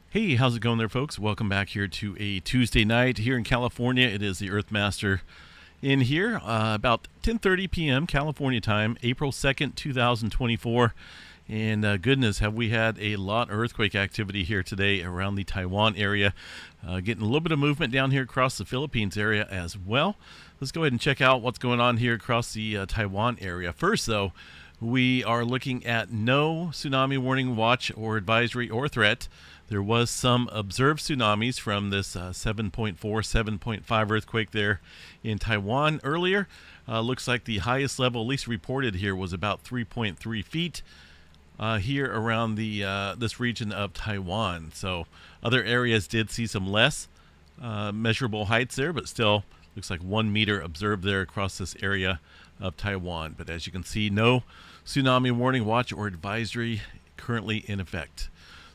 Hey, how's it going there, folks? Welcome back here to a Tuesday night here in California. It is the Earthmaster in here, about 10:30 p.m. California time, April 2nd, 2024. And goodness, have we had a lot of earthquake activity here today around the Taiwan area. Getting a little bit of movement down here across the Philippines area as well. Let's go ahead and check out what's going on here across the Taiwan area. First, though, we are looking at no tsunami warning, watch, or advisory or threat. There was some observed tsunamis from this 7.4, 7.5 earthquake there in Taiwan earlier. Looks like the highest level, at least reported here, was about 3.3 feet here around the this region of Taiwan. So other areas did see some less measurable heights there, but still looks like 1 meter observed there across this area of Taiwan. But as you can see, no tsunami warning, watch, or advisory currently in effect.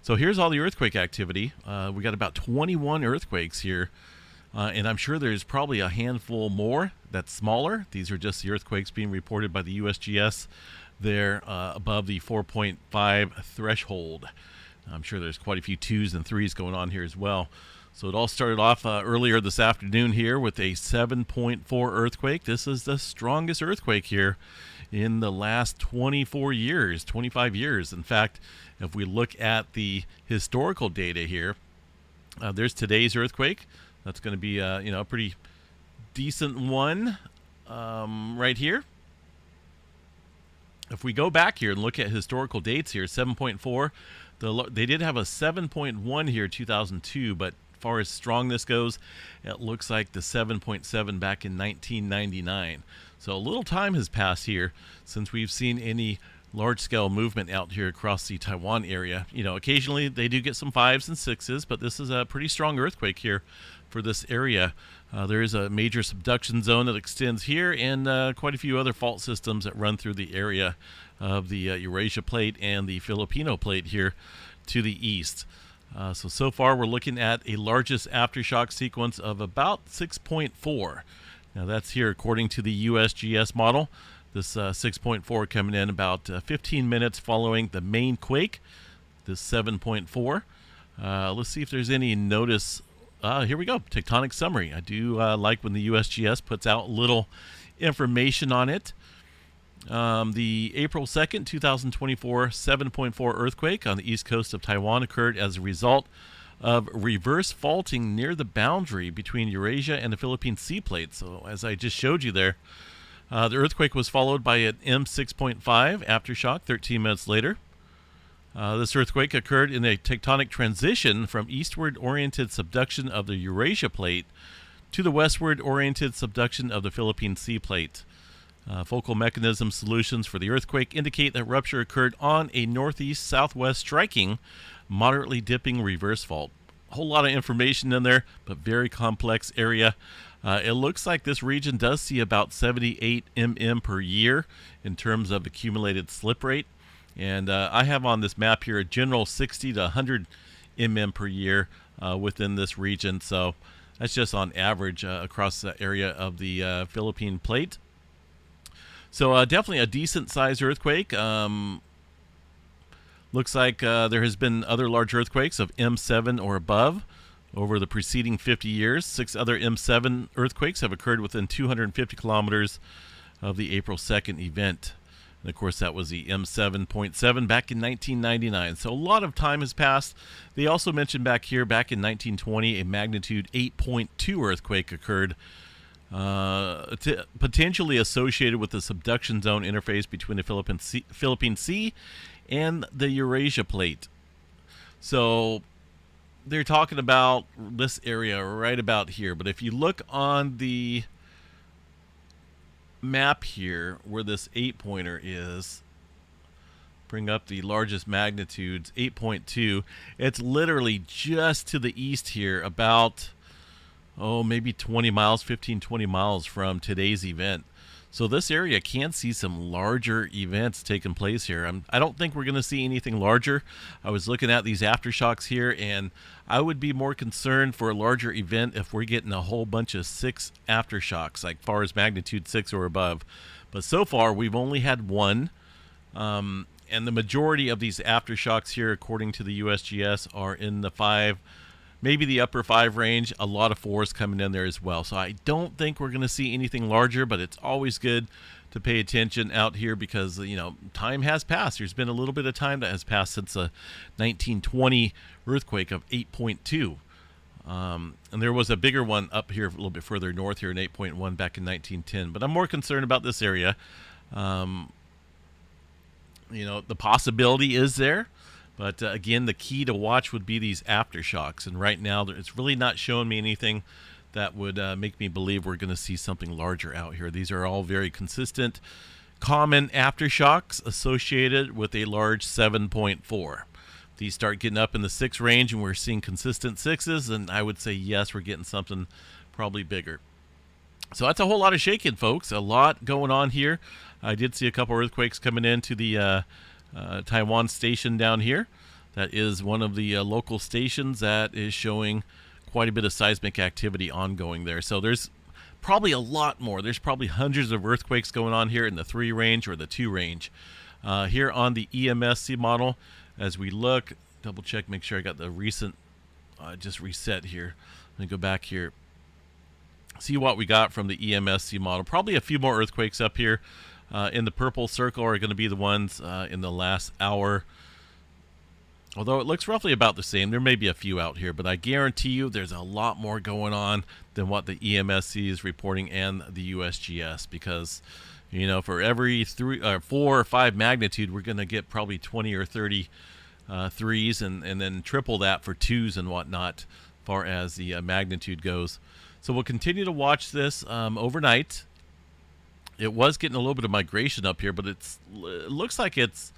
So here's all the earthquake activity. We got about 21 earthquakes here, and I'm sure there's probably a handful more that's smaller. These are just the earthquakes being reported by the USGS. They're above the 4.5 threshold. I'm sure there's quite a few 2s and 3s going on here as well. So it all started off earlier this afternoon here with a 7.4 earthquake. This is the strongest earthquake here in the last 24 years, 25 years. In fact, if we look at the historical data here, there's today's earthquake. That's going to be a pretty decent one right here. If we go back here and look at historical dates here, 7.4, they did have a 7.1 here, 2002, but as far as strongness goes, it looks like the 7.7 back in 1999. So a little time has passed here since we've seen any large-scale movement out here across the Taiwan area. You know, occasionally they do get some 5s and 6s, but this is a pretty strong earthquake here for this area. There is a major subduction zone that extends here, and quite a few other fault systems that run through the area of the Eurasia plate and the Filipino plate here to the east. So far we're looking at a largest aftershock sequence of about 6.4. Now that's here according to the USGS model. This 6.4 coming in about 15 minutes following the main quake, this 7.4. Let's see if there's any notice. Here we go, tectonic summary. I do like when the USGS puts out little information on it. The April 2nd, 2024 7.4 earthquake on the east coast of Taiwan occurred as a result of reverse faulting near the boundary between Eurasia and the Philippine sea plate. So as I just showed you there, the earthquake was followed by an M6.5 aftershock 13 minutes later. This earthquake occurred in a tectonic transition from eastward-oriented subduction of the Eurasia plate to the westward-oriented subduction of the Philippine sea plate. Focal mechanism solutions for the earthquake indicate that rupture occurred on a northeast-southwest striking, moderately dipping reverse fault. A whole lot of information in there, but very complex area. It looks like this region does see about 78 mm per year in terms of accumulated slip rate. And I have on this map here a general 60 to 100 mm per year within this region. So that's just on average across the area of the Philippine plate. So definitely a decent sized earthquake. Looks like there has been other large earthquakes of M7 or above over the preceding 50 years. 6 other M7 earthquakes have occurred within 250 kilometers of the April 2nd event. And of course, that was the M7.7 back in 1999. So a lot of time has passed. They also mentioned back here, back in 1920, a magnitude 8.2 earthquake occurred, potentially associated with the subduction zone interface between the Philippine Sea and the Eurasia plate. So they're talking about this area right about here. But if you look on the map here where this 8-pointer is, bring up the largest magnitudes, 8.2, it's literally just to the east here, about maybe 20 miles, 15-20 miles from today's event. So this area can see some larger events taking place here. I don't think we're going to see anything larger. I was looking at these aftershocks here, and I would be more concerned for a larger event if we're getting a whole bunch of 6 aftershocks, like far as magnitude 6 or above. But so far, we've only had one. And the majority of these aftershocks here, according to the USGS, are in the 5, maybe the upper 5 range. A lot of 4s coming in there as well. So I don't think we're going to see anything larger, but it's always good to pay attention out here because, you know, time has passed. There's been a little bit of time that has passed since a 1920 earthquake of 8.2. And there was a bigger one up here a little bit further north here in 8.1 back in 1910. But I'm more concerned about this area. You know, the possibility is there. But again, the key to watch would be these aftershocks. And right now, it's really not showing me anything that would make me believe we're going to see something larger out here. These are all very consistent, common aftershocks associated with a large 7.4. These start getting up in the 6 range and we're seeing consistent 6s, and I would say yes, we're getting something probably bigger. So that's a whole lot of shaking, folks. A lot going on here. I did see a couple earthquakes coming into the Taiwan station down here. That is one of the local stations that is showing quite a bit of seismic activity ongoing there. So there's probably a lot more. There's probably hundreds of earthquakes going on here in the 3 range or the 2 range. Here on the EMSC model, as we look, double check, make sure I got the recent, just reset here. Let me go back here. See what we got from the EMSC model. Probably a few more earthquakes up here. In the purple circle are going to be the ones in the last hour. Although it looks roughly about the same. There may be a few out here, but I guarantee you there's a lot more going on than what the EMSC is reporting and the USGS, because, you know, for every 4 or 5 magnitude, we're going to get probably 20 or 30 3s and then triple that for 2s and whatnot, as far as the magnitude goes. So we'll continue to watch this overnight. It was getting a little bit of migration up here, but it looks like it's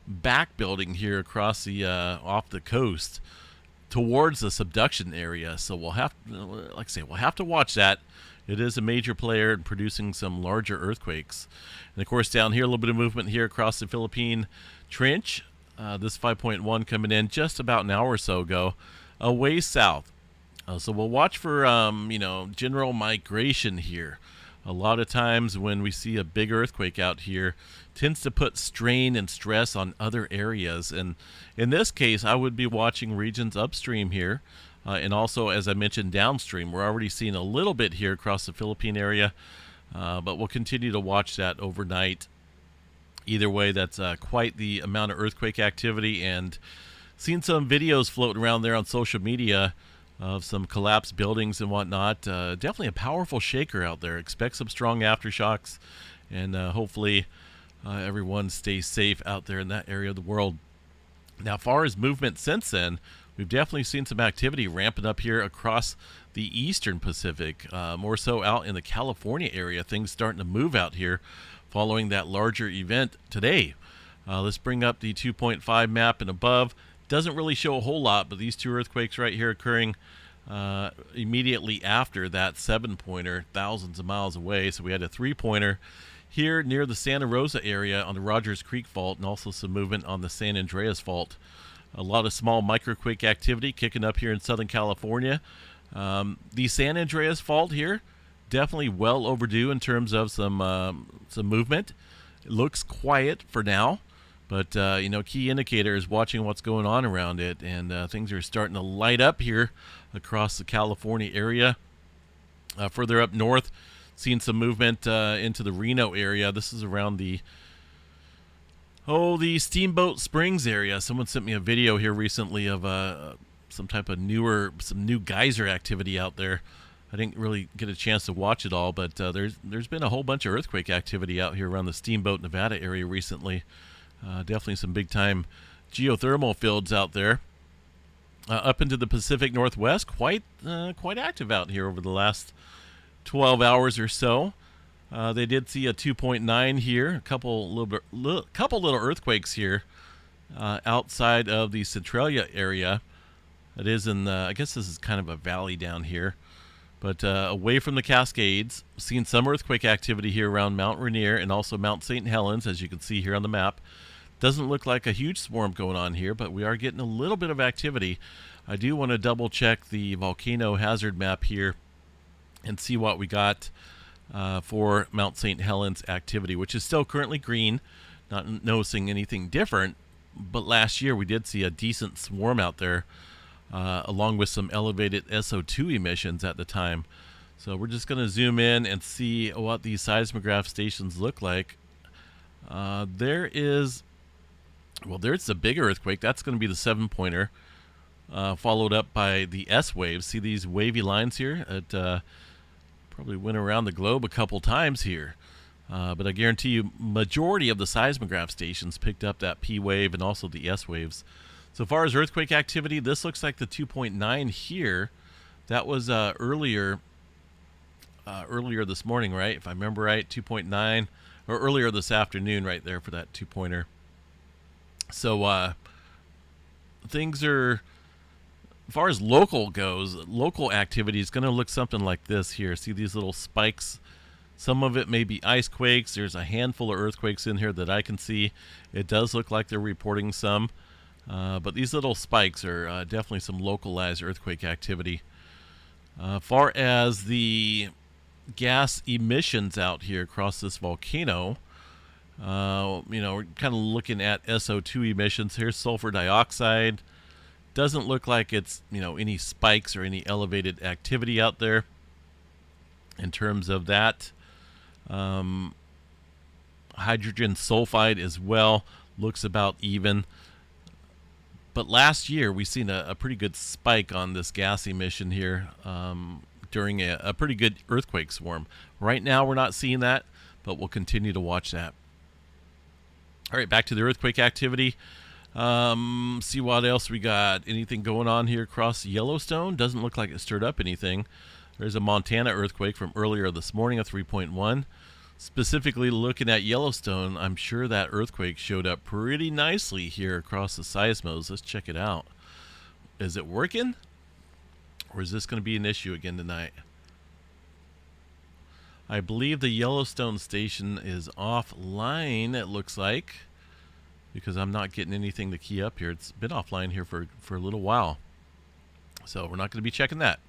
back building here across the off the coast towards the subduction area. So we'll have, like I say, we'll have to watch that. It is a major player in producing some larger earthquakes. And of course, down here, a little bit of movement here across the Philippine Trench. This 5.1 coming in just about an hour or so ago, away south. So we'll watch for you know, general migration here. A lot of times when we see a big earthquake out here, tends to put strain and stress on other areas. And in this case, I would be watching regions upstream here. And also, as I mentioned, downstream. We're already seeing a little bit here across the Philippine area. But we'll continue to watch that overnight. Either way, that's quite the amount of earthquake activity. And seen some videos floating around there on social media of some collapsed buildings and whatnot. Definitely a powerful shaker out there. Expect some strong aftershocks, and hopefully everyone stays safe out there in that area of the world. Now, as far as movement since then, we've definitely seen some activity ramping up here across the eastern Pacific, more so out in the California area. Things starting to move out here following that larger event today. Let's bring up the 2.5 map and above. Doesn't really show a whole lot, but these 2 earthquakes right here occurring immediately after that 7-pointer, thousands of miles away. So we had a 3-pointer here near the Santa Rosa area on the Rogers Creek Fault, and also some movement on the San Andreas Fault. A lot of small microquake activity kicking up here in Southern California. The San Andreas Fault here, definitely well overdue in terms of some movement. It looks quiet for now. But, you know, key indicator is watching what's going on around it, and things are starting to light up here across the California area. Further up north, seeing some movement into the Reno area. This is around the Steamboat Springs area. Someone sent me a video here recently of some type of some new geyser activity out there. I didn't really get a chance to watch it all, but there's been a whole bunch of earthquake activity out here around the Steamboat, Nevada area recently. Definitely some big-time geothermal fields out there. Up into the Pacific Northwest, quite active out here over the last 12 hours or so. They did see a 2.9 here, a couple little earthquakes here outside of the Centralia area. It is in I guess this is kind of a valley down here, but away from the Cascades. Seen some earthquake activity here around Mount Rainier and also Mount St. Helens, as you can see here on the map. Doesn't look like a huge swarm going on here, but we are getting a little bit of activity. I do want to double check the volcano hazard map here and see what we got for Mount St. Helens activity, which is still currently green. not noticing anything different. But last year we did see a decent swarm out there, along with some elevated SO2 emissions at the time. So we're just going to zoom in and see what these seismograph stations look like. There's the big earthquake. That's going to be the 7-pointer, followed up by the S waves. See these wavy lines here? It probably went around the globe a couple times here. But I guarantee you, majority of the seismograph stations picked up that P wave and also the S waves. So far as earthquake activity, this looks like the 2.9 here. That was earlier this morning, right? If I remember right, 2.9, or earlier this afternoon, right there for that 2-pointer. So things are, as far as local goes, local activity is going to look something like this here. See these little spikes? Some of it may be ice quakes. There's a handful of earthquakes in here that I can see. It does look like they're reporting some. But these little spikes are definitely some localized earthquake activity. Far as the gas emissions out here across this volcano, we're kind of looking at SO2 emissions. Here's sulfur dioxide. Doesn't look like it's, any spikes or any elevated activity out there in terms of that. Hydrogen sulfide as well looks about even. But last year we seen a pretty good spike on this gas emission here during a pretty good earthquake swarm. Right now we're not seeing that, but we'll continue to watch that. All right, back to the earthquake activity. See what else we got. Anything going on here across Yellowstone? Doesn't look like it stirred up anything. There's a Montana earthquake from earlier this morning, a 3.1. Specifically looking at Yellowstone, I'm sure that earthquake showed up pretty nicely here across the seismos. Let's check it out. Is it working? Or is this going to be an issue again tonight? I believe the Yellowstone station is offline, it looks like, because I'm not getting anything to key up here. It's been offline here for a little while. So we're not going to be checking that.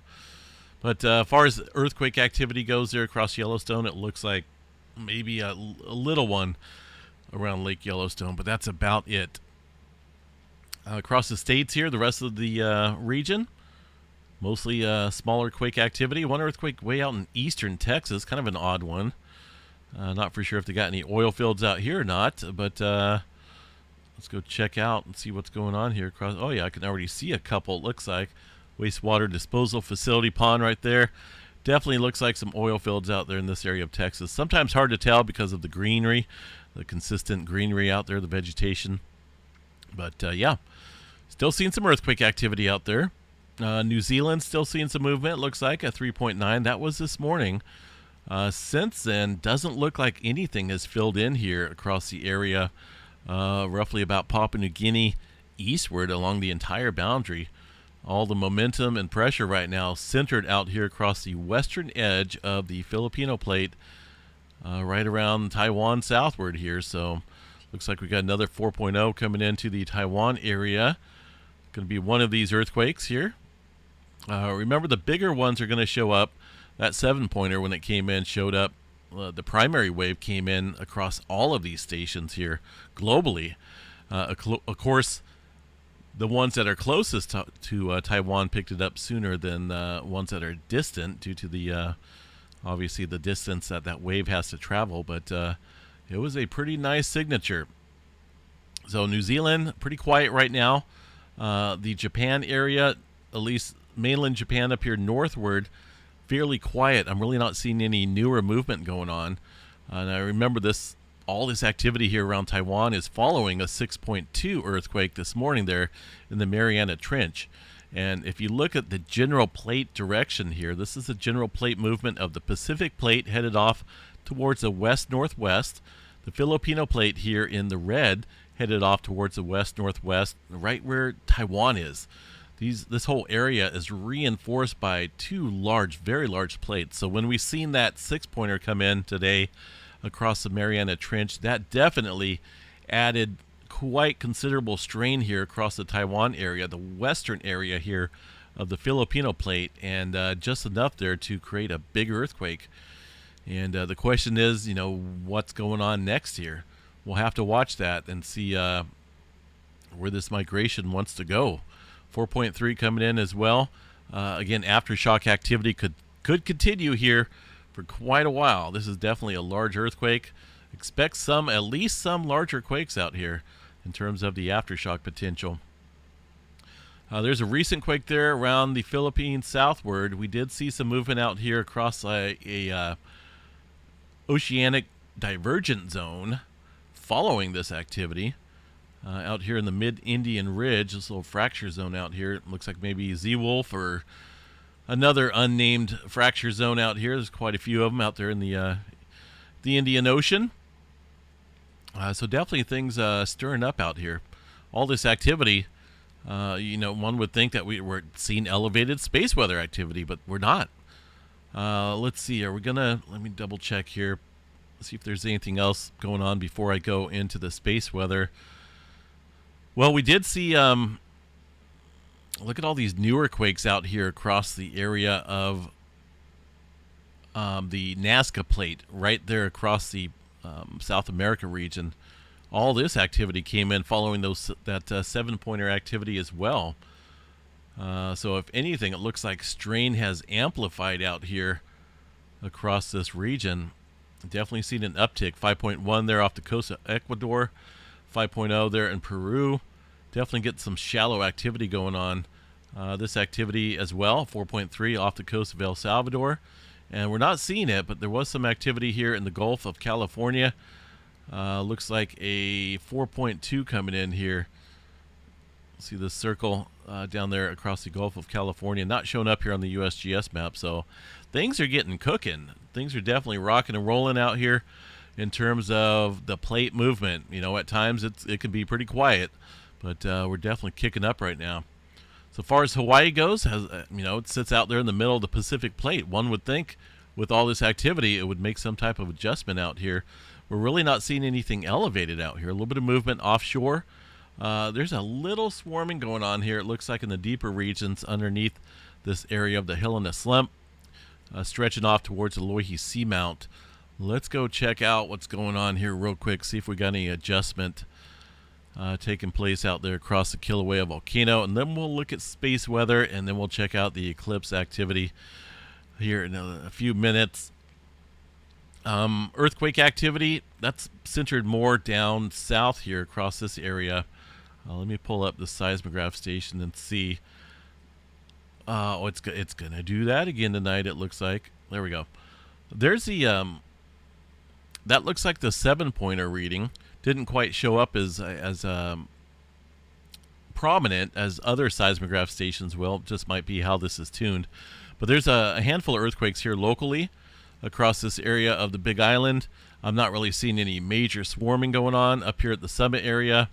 But as far as earthquake activity goes there across Yellowstone, it looks like maybe a little one around Lake Yellowstone, but that's about it. Across the states here, the rest of the region, mostly smaller quake activity. One earthquake way out in eastern Texas, kind of an odd one. Not for sure if they got any oil fields out here or not, but let's go check out and see what's going on here. Oh yeah, I can already see a couple, it looks like. Wastewater disposal facility pond right there. Definitely looks like some oil fields out there in this area of Texas. Sometimes hard to tell because of the greenery, the consistent greenery out there, the vegetation. But yeah, still seeing some earthquake activity out there. New Zealand still seeing some movement. Looks like a 3.9. That was this morning. Since then, doesn't look like anything has filled in here across the area, roughly about Papua New Guinea eastward along the entire boundary. All the momentum and pressure right now centered out here across the western edge of the Filipino plate, right around Taiwan southward here. So looks like we got another 4.0 coming into the Taiwan area. Going to be one of these earthquakes here. Remember, the bigger ones are going to show up. That 7-pointer, when it came in, showed up. The primary wave came in across all of these stations here globally. Of course, the ones that are closest to Taiwan picked it up sooner than ones that are distant due to the obviously the distance that wave has to travel. But it was a pretty nice signature. So New Zealand, pretty quiet right now. The Japan area, at least mainland Japan up here northward, fairly quiet. I'm really not seeing any newer movement going on. And I remember all this activity here around Taiwan is following a 6.2 earthquake this morning there in the Mariana Trench. And if you look at the general plate direction here, this is the general plate movement of the Pacific plate headed off towards the west-northwest. The Filipino plate here in the red headed off towards the west-northwest, right where Taiwan is. This whole area is reinforced by two very large plates. So when we seen that 6-pointer come in today across the Mariana Trench, that definitely added quite considerable strain here across the Taiwan area, the western area here of the Filipino plate, and just enough there to create a big earthquake. And the question is, what's going on next here? we'll have to watch that and see where this migration wants to go. 4.3 coming in as well. Again, aftershock activity could continue here for quite a while. This is definitely a large earthquake. Expect at least some larger quakes out here in terms of the aftershock potential. There's a recent quake there around the Philippines southward. We did see some movement out here across a oceanic divergent zone following this activity. Out here in the mid-Indian Ridge, this little fracture zone out here. It looks like maybe Z-Wolf or another unnamed fracture zone out here. There's quite a few of them out there in the Indian Ocean. So definitely things stirring up out here. All this activity, one would think that we were seeing elevated space weather activity, but we're not. Let's see. Let me double check here. See if there's anything else going on before I go into the space weather. Well, we did see, look at all these newer quakes out here across the area of the Nazca Plate, right there across the South America region. All this activity came in following that 7-pointer activity as well. So if anything, it looks like strain has amplified out here across this region. Definitely seen an uptick. 5.1 there off the coast of Ecuador. 5.0 there in Peru. Definitely get some shallow activity going on. This activity as well, 4.3 off the coast of El Salvador. And we're not seeing it, but there was some activity here in the Gulf of California. Looks like a 4.2 coming in here. See the circle down there across the Gulf of California. Not showing up here on the USGS map. So things are getting cooking. Things are definitely rocking and rolling out here. In terms of the plate movement, at times it can be pretty quiet, but we're definitely kicking up right now. So far as Hawaii goes, it sits out there in the middle of the Pacific Plate. One would think with all this activity, it would make some type of adjustment out here. We're really not seeing anything elevated out here. A little bit of movement offshore. There's a little swarming going on here. It looks like in the deeper regions underneath this area of the Helena Slump, stretching off towards the Loihi Seamount. Let's go check out what's going on here real quick, see if we got any adjustment taking place out there across the Kilauea volcano, and then we'll look at space weather, and then we'll check out the eclipse activity here in a few minutes. Earthquake activity, that's centered more down south here across this area. Let me pull up the seismograph station and see. It's going to do that again tonight, it looks like. There we go. There's the... that looks like the 7-pointer reading. Didn't quite show up as prominent as other seismograph stations will. Just might be how this is tuned. But there's a handful of earthquakes here locally across this area of the Big Island. I'm not really seeing any major swarming going on up here at the summit area.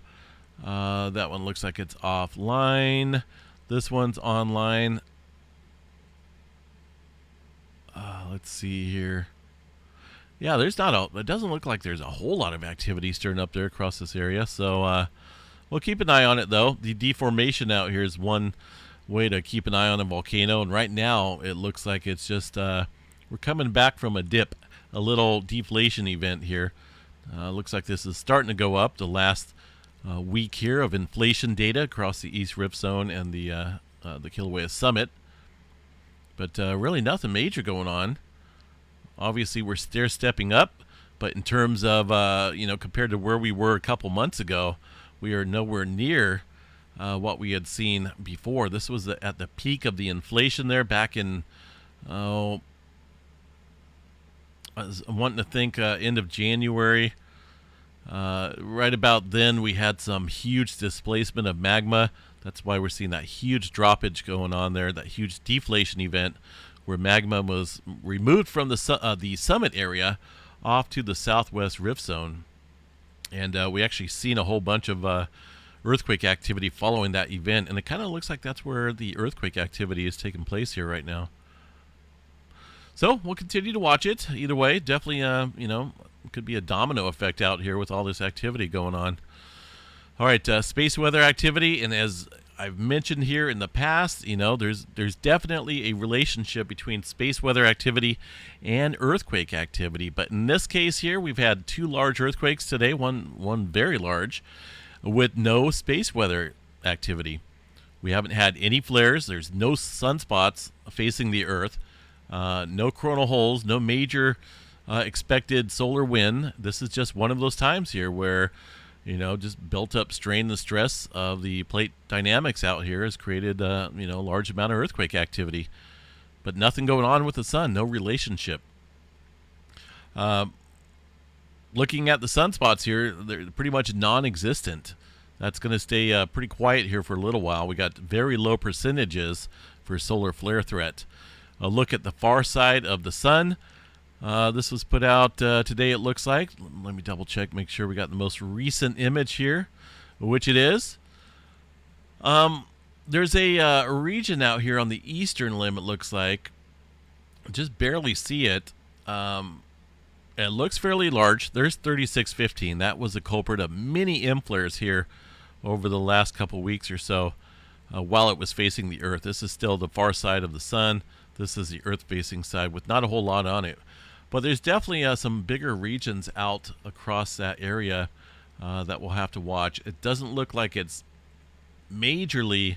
That one looks like it's offline. This one's online. Let's see here. Yeah, it doesn't look like there's a whole lot of activity stirring up there across this area. So we'll keep an eye on it, though. The deformation out here is one way to keep an eye on a volcano. And right now, it looks like it's just we're coming back from a dip, a little deflation event here. Looks like this is starting to go up the last week here of inflation data across the East Rift Zone and the Kilauea Summit. But really nothing major going on. Obviously, we're stair-stepping up, but in terms of, compared to where we were a couple months ago, we are nowhere near what we had seen before. This was at the peak of the inflation there back in, I was wanting to think end of January. Right about then, we had some huge displacement of magma. That's why we're seeing that huge droppage going on there, that huge deflation event, where magma was removed from the summit area off to the southwest rift zone. And we actually seen a whole bunch of earthquake activity following that event, and it kind of looks like that's where the earthquake activity is taking place here right now. So we'll continue to watch it. Either way, definitely, could be a domino effect out here with all this activity going on. All right, space weather activity, and as I've mentioned here in the past, there's definitely a relationship between space weather activity and earthquake activity. But in this case here, we've had two large earthquakes today, one very large, with no space weather activity. We haven't had any flares. There's no sunspots facing the Earth, no coronal holes, no major expected solar wind. This is just one of those times here where just built up strain and stress of the plate dynamics out here has created, a large amount of earthquake activity. But nothing going on with the sun, no relationship. Looking at the sunspots here, they're pretty much non-existent. That's going to stay pretty quiet here for a little while. We got very low percentages for solar flare threat. A look at the far side of the sun. This was put out today, it looks like. Let me double check, make sure we got the most recent image here, which it is. There's a region out here on the eastern limb, it looks like. Just barely see it. It looks fairly large. There's 3615. That was the culprit of many M flares here over the last couple weeks or so while it was facing the Earth. This is still the far side of the sun. This is the Earth-facing side with not a whole lot on it. But there's definitely some bigger regions out across that area that we'll have to watch. It doesn't look like it's majorly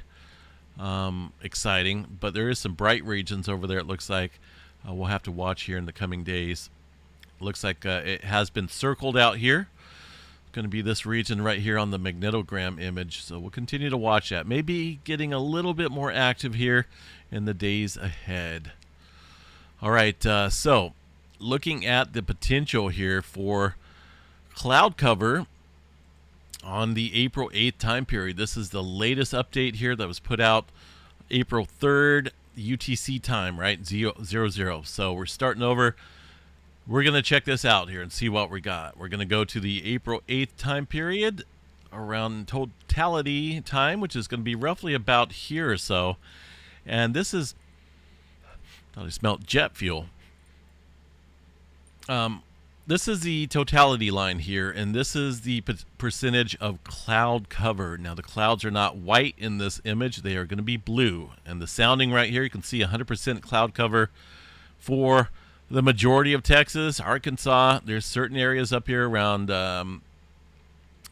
exciting, but there is some bright regions over there, it looks like. We'll have to watch here in the coming days. Looks like it has been circled out here. It's going to be this region right here on the magnetogram image. So we'll continue to watch that. Maybe getting a little bit more active here in the days ahead. All right, so looking at the potential here for cloud cover on the April 8th time period. This is the latest update here that was put out April 3rd UTC time, right? 00. So we're starting over. We're going to check this out here and see what we got. We're going to go to the April 8th time period around totality time, which is going to be roughly about here or so. And this is, thought I smelled jet fuel. This is the totality line here, and this is the percentage of cloud cover. Now, the clouds are not white in this image. They are going to be blue. And the sounding right here, you can see 100% cloud cover for the majority of Texas, Arkansas. There's certain areas up here around,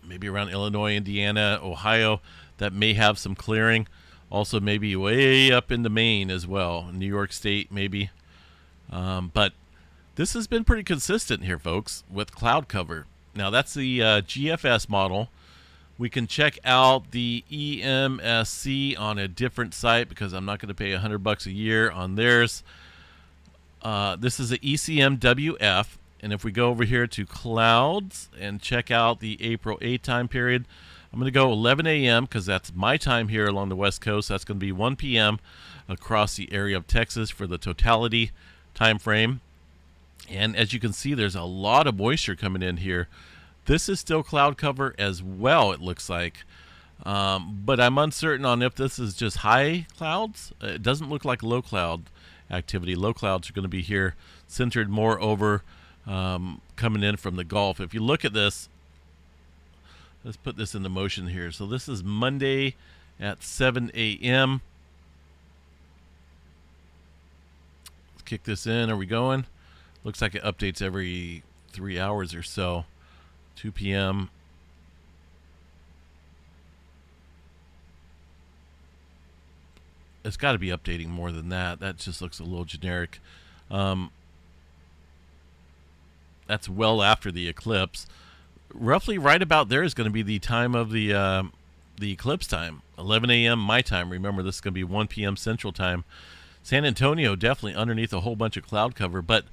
maybe around Illinois, Indiana, Ohio, that may have some clearing. Also, maybe way up into Maine as well, New York State, maybe. But this has been pretty consistent here, folks, with cloud cover. Now, that's the GFS model. We can check out the EMSC on a different site because I'm not going to pay $100 a year on theirs. This is the ECMWF, and if we go over here to clouds and check out the April 8 time period, I'm going to go 11 a.m. because that's my time here along the West Coast. That's going to be 1 p.m. across the area of Texas for the totality time frame. And as you can see, there's a lot of moisture coming in here. This is still cloud cover as well, it looks like. But I'm uncertain on if this is just high clouds. It doesn't look like low cloud activity. Low clouds are going to be here centered more over coming in from the Gulf. If you look at this, let's put this into motion here. So this is Monday at 7 a.m. Let's kick this in. Are we going? Looks like it updates every 3 hours or so. 2 p.m. It's got to be updating more than that. That just looks a little generic. That's well after the eclipse. Roughly right about there is going to be the time of the eclipse time. 11 a.m. my time. Remember, this is going to be 1 p.m. Central Time. San Antonio definitely underneath a whole bunch of cloud cover, but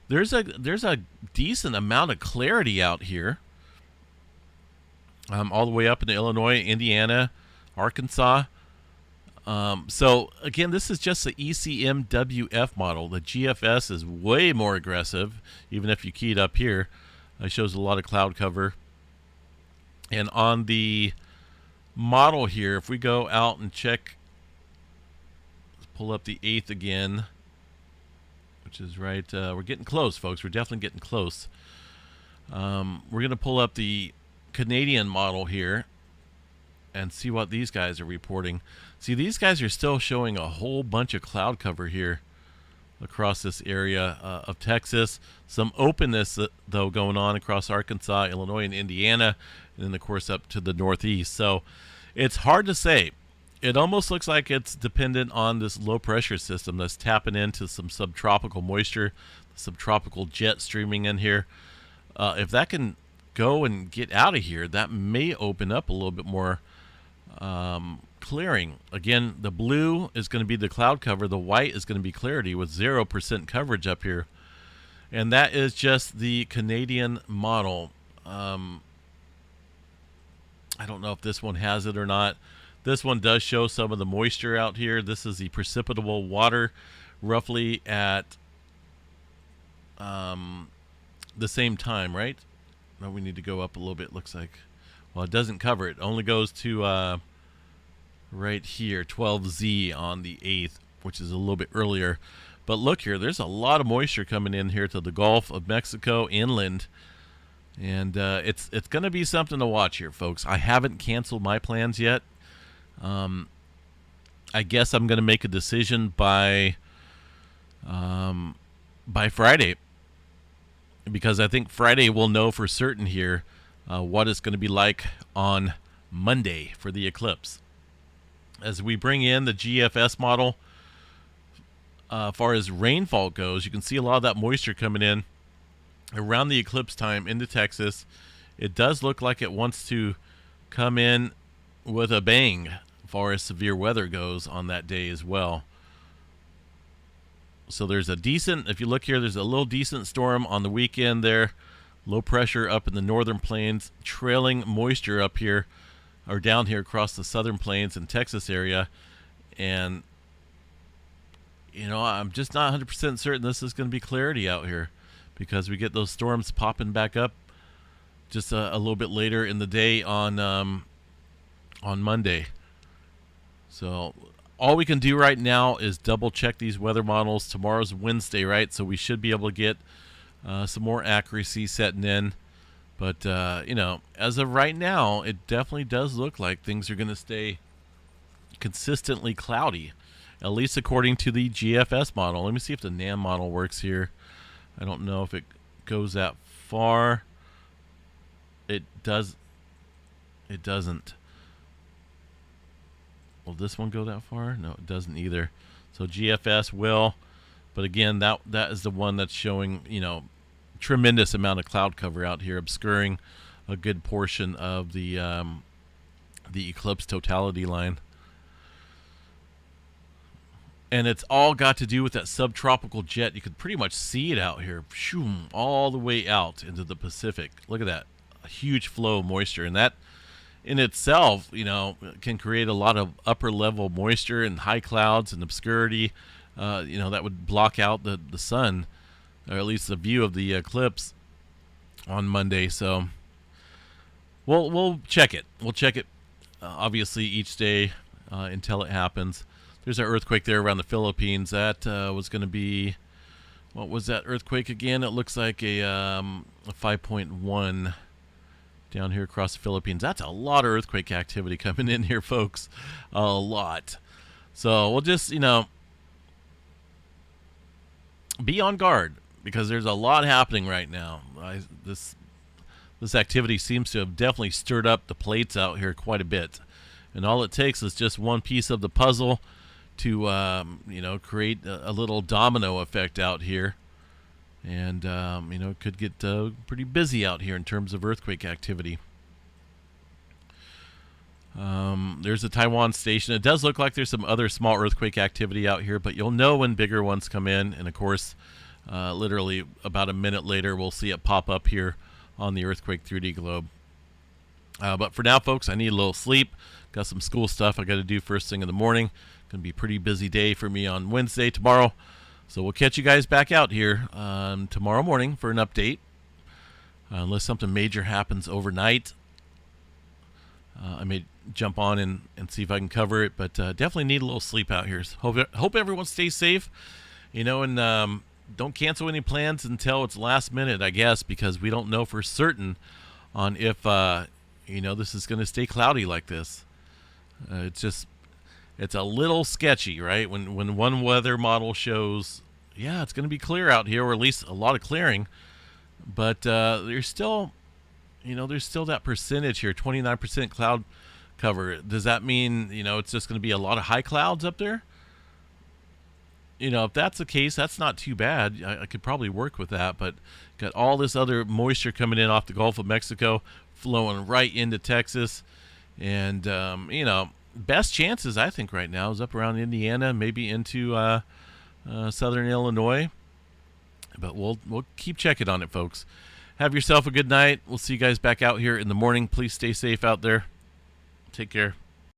there's a decent amount of clarity out here, all the way up into Illinois, Indiana, Arkansas. So again, this is just the ECMWF model. The GFS is way more aggressive. Even if you key it up here, it shows a lot of cloud cover. And on the model here, if we go out and check, let's pull up the 8th again, which is right, we're getting close, folks. We're definitely getting close. We're going to pull up the Canadian model here, and see what these guys are reporting. See, these guys are still showing a whole bunch of cloud cover here across this area of Texas. Some openness, though, going on across Arkansas, Illinois, and Indiana, and then, of course, up to the northeast. So it's hard to say. It almost looks like it's dependent on this low-pressure system that's tapping into some subtropical moisture, subtropical jet streaming in here. If that can go and get out of here, that may open up a little bit more clearing. Again, the blue is going to be the cloud cover. The white is going to be clarity with 0% coverage up here. And that is just the Canadian model. I don't know if this one has it or not. This one does show some of the moisture out here. This is the precipitable water roughly at the same time, right? No, we need to go up a little bit, looks like. Well, it doesn't cover it. It only goes to right here, 12Z on the 8th, which is a little bit earlier. But look here, there's a lot of moisture coming in here to the Gulf of Mexico inland. And it's going to be something to watch here, folks. I haven't canceled my plans yet. I guess I'm going to make a decision by Friday, because I think Friday we'll know for certain here what it's going to be like on Monday for the eclipse. As we bring in the GFS model, as far as rainfall goes, you can see a lot of that moisture coming in around the eclipse time into Texas. It does look like it wants to come in with a bang as far as severe weather goes on that day as well. So there's a decent, if you look here, there's a little decent storm on the weekend there. Low pressure up in the northern plains, trailing moisture up here or down here across the southern plains and Texas area. And, you know, I'm just not 100% certain this is going to be clarity out here, because we get those storms popping back up just a little bit later in the day on Monday. So all we can do right now is double check these weather models. Tomorrow's Wednesday, right? So we should be able to get some more accuracy setting in. But, you know, as of right now, it definitely does look like things are going to stay consistently cloudy, at least according to the GFS model. Let me see if the NAM model works here. I don't know if it goes that far. It does. It doesn't. Will this one go that far? No, it doesn't either. So GFS will, but again, that is the one that's showing, you know, tremendous amount of cloud cover out here, obscuring a good portion of the eclipse totality line. And it's all got to do with that subtropical jet. You could pretty much see it out here, shoom, all the way out into the Pacific. Look at that, a huge flow of moisture, and that in itself, you know, can create a lot of upper level moisture and high clouds and obscurity, you know, that would block out the sun, or at least the view of the eclipse on Monday. So we'll check it. We'll check it, obviously, each day until it happens. There's an earthquake there around the Philippines. That was going to be, what was that earthquake again? It looks like a 5.1 down here across the Philippines. That's a lot of earthquake activity coming in here, folks. A lot. So we'll just, you know, be on guard, because there's a lot happening right now. This activity seems to have definitely stirred up the plates out here quite a bit. And all it takes is just one piece of the puzzle to, you know, create a little domino effect out here. And, you know, it could get pretty busy out here in terms of earthquake activity. There's a Taiwan station. It does look like there's some other small earthquake activity out here, but you'll know when bigger ones come in. And, of course, literally about a minute later, we'll see it pop up here on the Earthquake 3D globe. But for now, folks, I need a little sleep. Got some school stuff I got to do first thing in the morning. Going to be a pretty busy day for me on Wednesday, tomorrow. So we'll catch you guys back out here tomorrow morning for an update. Unless something major happens overnight, I may jump on and see if I can cover it. But definitely need a little sleep out here. So hope everyone stays safe. You know, and don't cancel any plans until it's last minute, I guess, because we don't know for certain on if, you know, this is going to stay cloudy like this. It's a little sketchy, right? When one weather model shows, yeah, it's going to be clear out here, or at least a lot of clearing, but there's still, there's still that percentage here, 29% cloud cover. Does that mean, it's just going to be a lot of high clouds up there? If that's the case, that's not too bad. I could probably work with that, but got all this other moisture coming in off the Gulf of Mexico, flowing right into Texas, and best chances I think right now is up around Indiana, maybe into southern Illinois. But we'll keep checking on it, folks. Have yourself a good night. We'll see you guys back out here in the morning. Please stay safe out there. Take care.